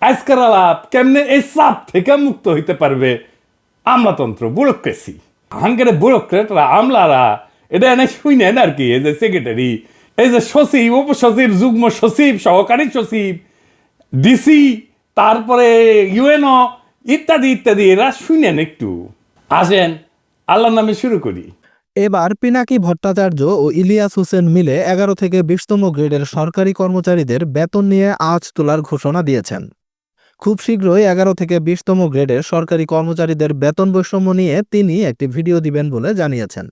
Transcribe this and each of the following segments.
আজকের আলাপ কেমনে এই চাপ থেকে মুক্ত হইতে পারবে আমলাতন্ত্র ব্যুরোক্রেসি। হাঙ্গেরে ব্যুরোক্রেটরা আমলারা এটা এনে শুনেন আর কি। এই যে সেক্রেটারি, এই যে সচিব, উপসচিব, যুগ্ম সচিব, সহকারী সচিব, ডিসি, তারপরে ইউএনও ইত্যাদি ইত্যাদি, এরা শুনেন একটু। আসেন আল্লাহর নামে শুরু করি। এবার পিনাকি ভট্টাচার্য ও ইলিয়াস হোসেন মিলে 11 থেকে 20তম গ্রেডের সরকারি কর্মচারীদের বেতন নিয়ে আঁচ তোলার ঘোষণা দিয়েছেন। খুব শীঘ্রই 11 থেকে 20তম গ্রেডের সরকারি কর্মচারীদের বেতন বৈষম্য নিয়ে তিনি একটি ভিডিও দিবেন বলে জানিয়েছেন।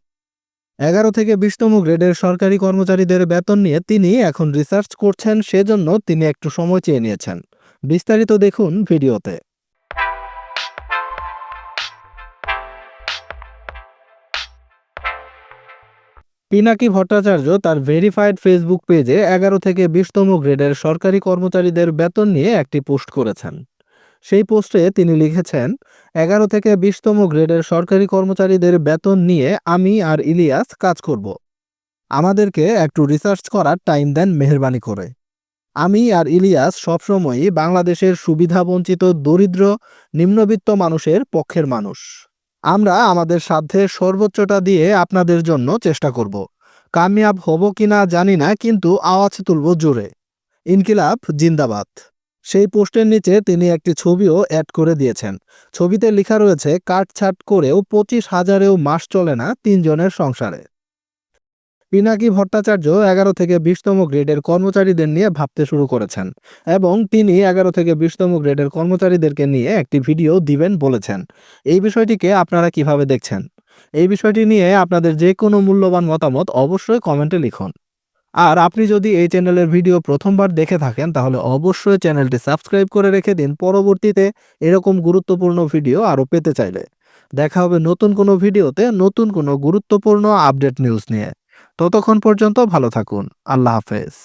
11 থেকে 20তম গ্রেডের সরকারি কর্মচারীদের বেতন নিয়ে তিনি এখন রিসার্চ করছেন, সেজন্য তিনি একটু সময় চেয়ে নিয়েছেন। বিস্তারিত দেখুন ভিডিওতে। পিনাকি ভট্টাচার্য তার ভেরিফাইড ফেসবুক পেজে 11 থেকে 20তম গ্রেডের সরকারি কর্মচারীদের বেতন নিয়ে একটি পোস্ট করেছেন। সেই পোস্টে তিনি লিখেছেন, 11 থেকে 20তম গ্রেডের সরকারি কর্মচারীদের বেতন নিয়ে আমি আর ইলিয়াস কাজ করব। আমাদেরকে একটু রিসার্চ করার টাইম দেন মেহেরবানি করে। আমি আর ইলিয়াস সবসময়ই বাংলাদেশের সুবিধাবঞ্চিত দরিদ্র নিম্নবিত্ত মানুষের পক্ষের মানুষ। আমরা আমাদের সাধ্যের সর্বোচ্চটা দিয়ে আপনাদের জন্য চেষ্টা করব। কামিয়াব হব কিনা জানি না, কিন্তু আওয়াজ তুলব জোরে। ইনকিলাব জিন্দাবাদ। সেই পোস্টের নিচে তিনি একটি ছবিও অ্যাড করে দিয়েছেন। ছবিতে লেখা রয়েছে, কাটছাট করেও 25,000-এও মাস চলে না 3 জনের সংসারে। পিনাকি ভট্টাচার্য 11 থেকে 20তম গ্রেডের কর্মচারীদের নিয়ে ভাবতে শুরু করেছেন এবং তিনি 11 থেকে 20তম গ্রেডের কর্মচারীদেরকে নিয়ে একটি ভিডিও দিবেন বলেছেন। এই বিষয়টিকে আপনারা কিভাবে দেখছেন? এই বিষয়টি নিয়ে আপনাদের যে কোনো মূল্যবান মতামত অবশ্যই কমেন্টে লিখুন। আর আপনি যদি এই চ্যানেলের ভিডিও প্রথমবার দেখে থাকেন তাহলে অবশ্যই চ্যানেলটি সাবস্ক্রাইব করে রেখে দিন, পরবর্তীতে এরকম গুরুত্বপূর্ণ ভিডিও আরও পেতে চাইলে। দেখা হবে নতুন কোনো ভিডিওতে নতুন কোনো গুরুত্বপূর্ণ আপডেট নিউজ নিয়ে। ততক্ষণ পর্যন্ত ভালো থাকুন। আল্লাহ হাফেজ।